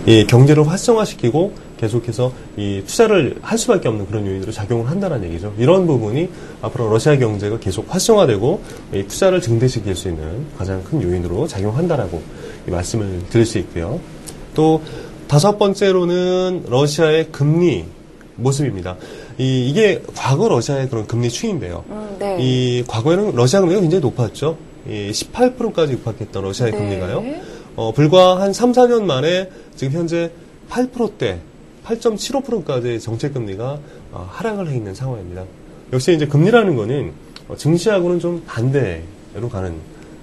이 경제를 활성화시키고 계속해서 이 투자를 할 수밖에 없는 그런 요인으로 작용을 한다는 얘기죠. 이런 부분이 앞으로 러시아 경제가 계속 활성화되고 이 투자를 증대시킬 수 있는 가장 큰 요인으로 작용한다라고 이 말씀을 드릴 수 있고요. 또 다섯 번째로는 러시아의 금리 모습입니다. 이게 과거 러시아의 그런 금리 추이인데요. 네. 이 과거에는 러시아 금리가 굉장히 높았죠. 18%까지 육박했던 러시아의 네. 금리가요. 불과 한 3, 4년 만에 지금 현재 8%대, 8.75%까지 정책 금리가 하락을 해 있는 상황입니다. 역시 이제 금리라는 거는 증시하고는 좀 반대로 가는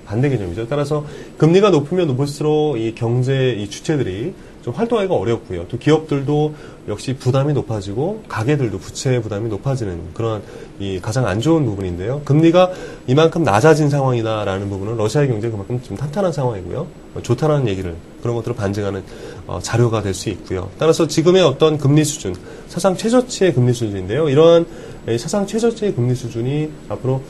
반대 개념이죠. 따라서 금리가 높으면 높을수록 이 경제 이 주체들이 좀 활동하기가 어렵고요. 또 기업들도 역시 부담이 높아지고 가게들도 부채 부담이 높아지는 그런 이 가장 안 좋은 부분인데요. 금리가 이만큼 낮아진 상황이다라는 부분은 러시아의 경제가 그만큼 좀 탄탄한 상황이고요. 좋다라는 얘기를 그런 것들을 반증하는 자료가 될 수 있고요. 따라서 지금의 어떤 금리 수준, 사상 최저치의 금리 수준인데요. 이러한 사상 최저치의 금리 수준이 앞으로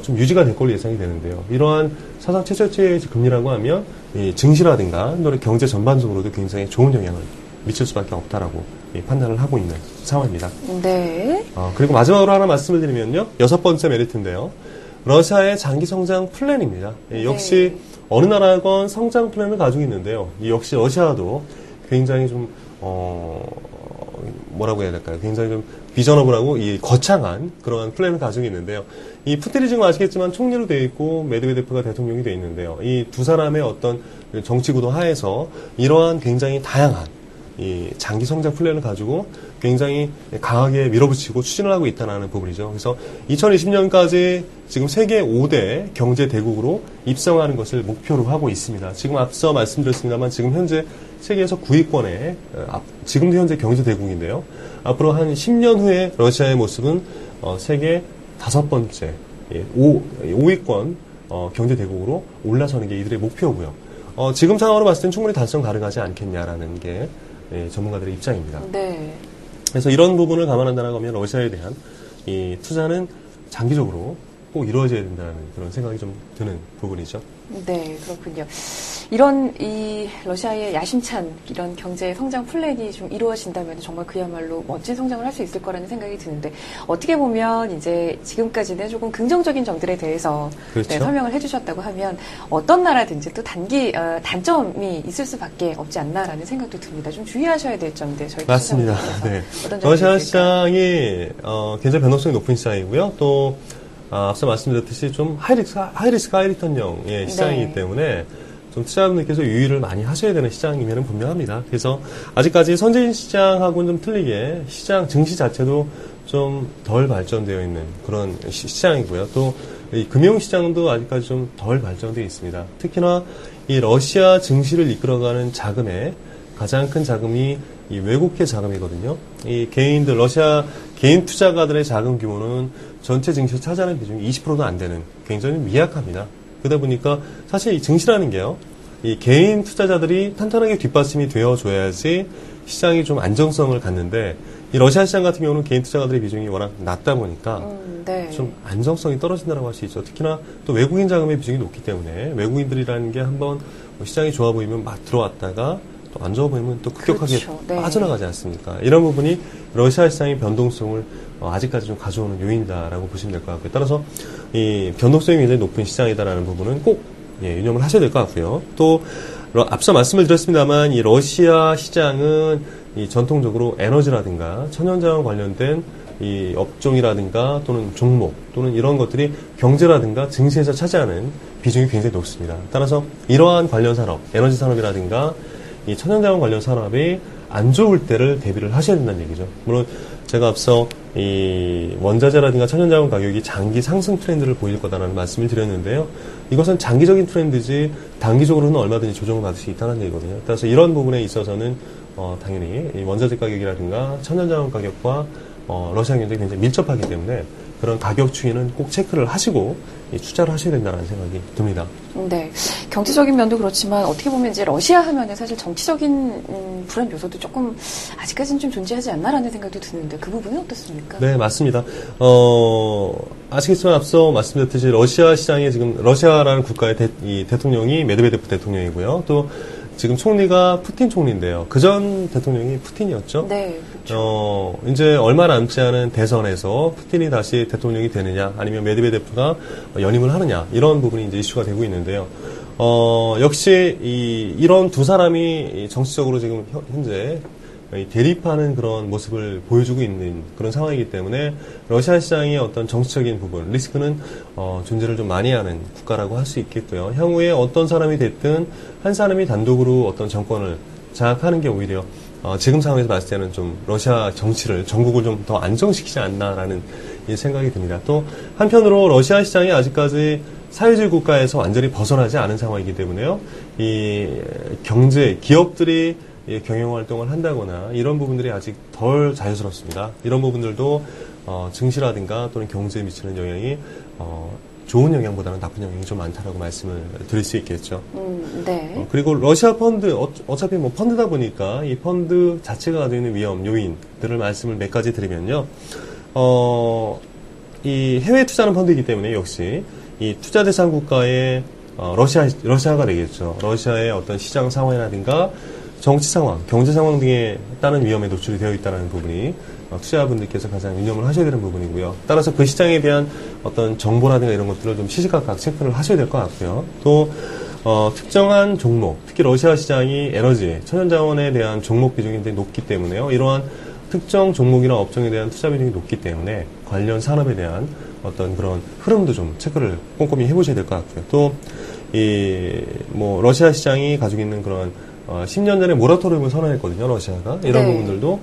좀 유지가 될 걸로 예상이 되는데요. 이러한 사상 최저치의 금리라고 하면 이 증시라든가 또는 경제 전반적으로도 굉장히 좋은 영향을 미칠 수밖에 없다라고 판단을 하고 있는 상황입니다. 네. 그리고 마지막으로 하나 말씀을 드리면요. 여섯 번째 메리트인데요. 러시아의 장기 성장 플랜입니다. 역시 어느 나라건 성장 플랜을 가지고 있는데요. 역시 러시아도 굉장히 좀 뭐라고 해야 될까요? 굉장히 좀 비저너블하고 이 거창한 그러한 플랜을 가지고 있는데요. 이 푸틴이 지금 아시겠지만 총리로 되어 있고 메드베데프가 대통령이 되어 있는데요. 이 두 사람의 어떤 정치 구도 하에서 이러한 굉장히 다양한 이 장기 성장 플랜을 가지고 굉장히 강하게 밀어붙이고 추진을 하고 있다는 부분이죠. 그래서 2020년까지 지금 세계 5대 경제 대국으로 입성하는 것을 목표로 하고 있습니다. 지금 앞서 말씀드렸습니다만 지금 현재 세계에서 9위권에 지금도 현재 경제 대국인데요. 앞으로 한 10년 후에 러시아의 모습은 세계 5번째 5위권 경제 대국으로 올라서는 게 이들의 목표고요. 지금 상황으로 봤을 땐 충분히 달성 가능하지 않겠냐라는 게 전문가들의 입장입니다. 네. 그래서 이런 부분을 감안한다고 하면 러시아에 대한 이 투자는 장기적으로 꼭 이루어져야 된다는 그런 생각이 좀 드는 부분이죠. 네, 그렇군요. 이런 이 러시아의 야심찬 이런 경제 성장 플랜이 좀 이루어진다면 정말 그야말로 멋진 성장을 할 수 있을 거라는 생각이 드는데 어떻게 보면 이제 지금까지는 조금 긍정적인 점들에 대해서 그렇죠. 네, 설명을 해주셨다고 하면 어떤 나라든지 또 단점이 있을 수밖에 없지 않나라는 생각도 듭니다. 좀 주의하셔야 될 점들 저희 맞습니다. 네. 어떤 점이 러시아 있을까요? 시장이 굉장히 변동성이 높은 시장이고요. 또 앞서 말씀드렸듯이 좀 하이리스크 하이리턴형의 시장이기 네. 때문에 좀 투자자분들께서 유의를 많이 하셔야 되는 시장이면 분명합니다. 그래서 아직까지 선진 시장하고는 좀 틀리게 시장 증시 자체도 좀 덜 발전되어 있는 그런 시장이고요. 또 이 금융시장도 아직까지 좀 덜 발전되어 있습니다. 특히나 이 러시아 증시를 이끌어가는 자금의 가장 큰 자금이 이 외국계 자금이거든요. 이 개인들, 러시아 개인 투자가들의 자금 규모는 전체 증시를 차지하는 비중이 20%도 안 되는 굉장히 미약합니다. 그러다 보니까 사실 이 증시라는 게요, 이 개인 투자자들이 탄탄하게 뒷받침이 되어줘야지 시장이 좀 안정성을 갖는데, 이 러시아 시장 같은 경우는 개인 투자가들의 비중이 워낙 낮다 보니까 네. 좀 안정성이 떨어진다고 할 수 있죠. 특히나 또 외국인 자금의 비중이 높기 때문에 외국인들이라는 게 한번 시장이 좋아 보이면 막 들어왔다가 또 안 좋아 보이면 또 급격하게 그렇죠. 네. 빠져나가지 않습니까? 이런 부분이 러시아 시장의 변동성을 아직까지 좀 가져오는 요인이다라고 보시면 될 것 같고요. 따라서 이 변동성이 굉장히 높은 시장이다라는 부분은 꼭 유념을 하셔야 될 것 같고요. 또 앞서 말씀을 드렸습니다만 이 러시아 시장은 이 전통적으로 에너지라든가 천연자원 관련된 이 업종이라든가 또는 종목 또는 이런 것들이 경제라든가 증시에서 차지하는 비중이 굉장히 높습니다. 따라서 이러한 관련 산업, 에너지 산업이라든가 이 천연자원 관련 산업이 안 좋을 때를 대비를 하셔야 된다는 얘기죠. 물론 제가 앞서 이 원자재라든가 천연자원 가격이 장기 상승 트렌드를 보일 거다라는 말씀을 드렸는데요. 이것은 장기적인 트렌드지 단기적으로는 얼마든지 조정을 받을 수 있다는 얘기거든요. 따라서 이런 부분에 있어서는 당연히 이 원자재 가격이라든가 천연자원 가격과 러시아 경제가 굉장히 밀접하기 때문에 그런 가격 추이는 꼭 체크를 하시고 투자를 하셔야 된다는 생각이 듭니다. 네, 경제적인 면도 그렇지만 어떻게 보면 이제 러시아 하면은 사실 정치적인 불안 요소도 조금 아직까지는 좀 존재하지 않나라는 생각도 드는데 그 부분은 어떻습니까? 네, 맞습니다. 아시겠지만 앞서 말씀드렸듯이 러시아 시장에 지금 러시아라는 국가의 이 대통령이 메드베데프 대통령이고요. 또 지금 총리가 푸틴 총리인데요. 그전 대통령이 푸틴이었죠. 네, 그렇죠. 이제 얼마 남지 않은 대선에서 푸틴이 다시 대통령이 되느냐, 아니면 메드베데프가 연임을 하느냐, 이런 부분이 이제 이슈가 되고 있는데요. 역시 이런 두 사람이 정치적으로 지금 현재 대립하는 그런 모습을 보여주고 있는 그런 상황이기 때문에 러시아 시장의 어떤 정치적인 부분, 리스크는 존재를 좀 많이 하는 국가라고 할 수 있겠고요. 향후에 어떤 사람이 됐든 한 사람이 단독으로 어떤 정권을 장악하는 게 오히려 지금 상황에서 봤을 때는 좀 러시아 정치를, 전국을 좀 더 안정시키지 않나라는 생각이 듭니다. 또 한편으로 러시아 시장이 아직까지 사회주의 국가에서 완전히 벗어나지 않은 상황이기 때문에요. 이 경제, 기업들이 경영 활동을 한다거나 이런 부분들이 아직 덜 자유스럽습니다. 이런 부분들도 증시라든가 또는 경제에 미치는 영향이 좋은 영향보다는 나쁜 영향이 좀 많다라고 말씀을 드릴 수 있겠죠. 네. 그리고 러시아 펀드, 어차피 뭐 펀드다 보니까 이 펀드 자체가 가지고 있는 위험, 요인들을 말씀을 몇 가지 드리면요. 이 해외 투자하는 펀드이기 때문에 역시 이 투자 대상 국가의 러시아가 되겠죠. 러시아의 어떤 시장 상황이라든가 정치 상황, 경제 상황 등에 따른 위험에 노출이 되어 있다는 부분이 투자자분들께서 가장 유념을 하셔야 되는 부분이고요. 따라서 그 시장에 대한 어떤 정보라든가 이런 것들을 좀 시시각각 체크를 하셔야 될 것 같고요. 또 특정한 종목, 특히 러시아 시장이 에너지, 천연자원에 대한 종목 비중이 굉장히 높기 때문에요. 이러한 특정 종목이나 업종에 대한 투자 비중이 높기 때문에 관련 산업에 대한 어떤 그런 흐름도 좀 체크를 꼼꼼히 해보셔야 될 것 같고요. 또 러시아 시장이 가지고 있는 그런 10년 전에 모라토리움을 선언했거든요, 러시아가. 이런 네. 부분들도,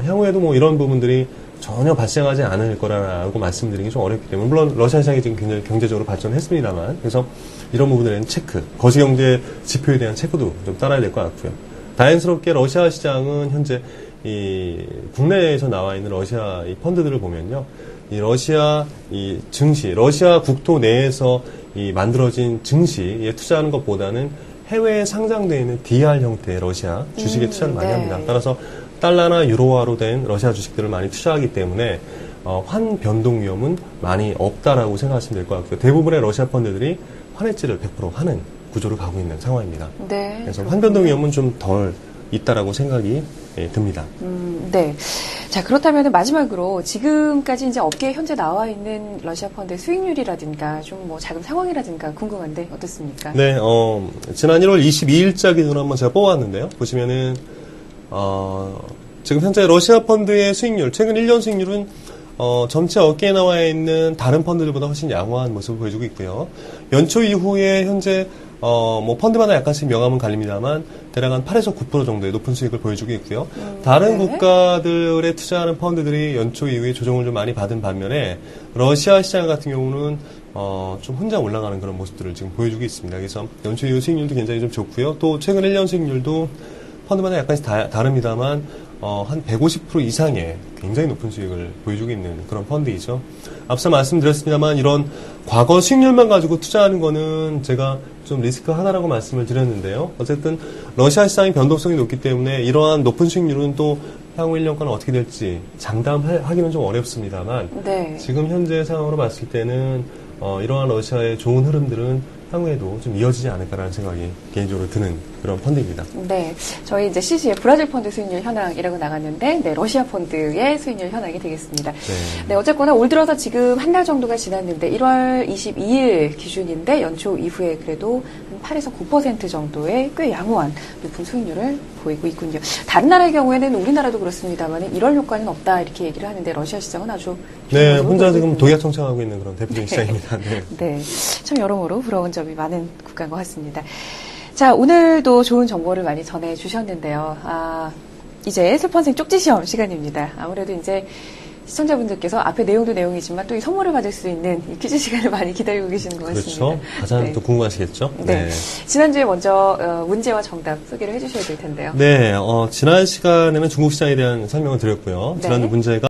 향후에도 뭐 이런 부분들이 전혀 발생하지 않을 거라고 말씀드리기 좀 어렵기 때문에, 물론 러시아 시장이 지금 굉장히 경제적으로 발전했습니다만, 그래서 이런 부분에 대한 체크, 거시경제 지표에 대한 체크도 좀 따라야 될 것 같고요. 다행스럽게 러시아 시장은 현재 국내에서 나와 있는 러시아 이 펀드들을 보면요. 이 러시아 이 증시, 러시아 국토 내에서 만들어진 증시에 투자하는 것보다는 해외에 상장되어 있는 DR 형태의 러시아 주식에 투자를 많이 네. 합니다. 따라서 달러나 유로화로 된 러시아 주식들을 많이 투자하기 때문에 환 변동 위험은 많이 없다라고 생각하시면 될 것 같고요. 대부분의 러시아 펀드들이 환해지를 100% 하는 구조를 가고 있는 상황입니다. 네. 그래서 환 변동 위험은 좀 덜 있다라고 생각이 듭니다. 네. 자, 그렇다면 마지막으로 지금까지 이제 업계에 현재 나와 있는 러시아 펀드의 수익률이라든가 좀 뭐 자금 상황이라든가 궁금한데 어떻습니까? 네, 지난 1월 22일자 기준으로 한번 제가 뽑아왔는데요. 보시면은, 지금 현재 러시아 펀드의 수익률, 최근 1년 수익률은, 전체 업계에 나와 있는 다른 펀드들보다 훨씬 양호한 모습을 보여주고 있고요. 연초 이후에 현재, 펀드마다 약간씩 명암은 갈립니다만, 대략 한 8에서 9% 정도의 높은 수익을 보여주고 있고요. 다른 네. 국가들에 투자하는 펀드들이 연초 이후에 조정을 좀 많이 받은 반면에, 러시아 시장 같은 경우는, 좀 혼자 올라가는 그런 모습들을 지금 보여주고 있습니다. 그래서 연초 이후 수익률도 굉장히 좀 좋고요. 또 최근 1년 수익률도 펀드마다 약간씩 다릅니다만, 한 150% 이상의 굉장히 높은 수익을 보여주고 있는 그런 펀드이죠. 앞서 말씀드렸습니다만 이런 과거 수익률만 가지고 투자하는 거는 제가 좀 리스크 하나라고 말씀을 드렸는데요. 어쨌든 러시아 시장의 변동성이 높기 때문에 이러한 높은 수익률은 또 향후 1년간 어떻게 될지 장담하기는 좀 어렵습니다만 네. 지금 현재 상황으로 봤을 때는 이러한 러시아의 좋은 흐름들은 향후에도 좀 이어지지 않을까라는 생각이 개인적으로 드는 그런 펀드입니다. 네. 저희 이제 CG의 브라질 펀드 수익률 현황이라고 나갔는데, 네, 러시아 펀드의 수익률 현황이 되겠습니다. 네, 어쨌거나 올 들어서 지금 한 달 정도가 지났는데, 1월 22일 기준인데, 연초 이후에 그래도 한 8에서 9% 정도의 꽤 양호한 높은 수익률을 보이고 있군요. 다른 나라의 경우에는 우리나라도 그렇습니다만, 이럴 효과는 없다, 이렇게 얘기를 하는데, 러시아 시장은 아주. 네, 혼자 지금 독약 청청하고 있는 그런 대표적인 시장입니다. 네. 네. 참 여러모로 부러운 점이 많은 국가인 것 같습니다. 자, 오늘도 좋은 정보를 많이 전해주셨는데요. 이제 슬펀생 쪽지시험 시간입니다. 아무래도 이제 시청자분들께서 앞에 내용도 내용이지만 또 이 선물을 받을 수 있는 이 퀴즈 시간을 많이 기다리고 계시는 것 같습니다. 그렇죠. 가장 네. 또 궁금하시겠죠? 네. 지난주에 먼저 문제와 정답 소개를 해주셔야 될 텐데요. 네, 지난 시간에는 중국 시장에 대한 설명을 드렸고요. 네. 지난주 문제가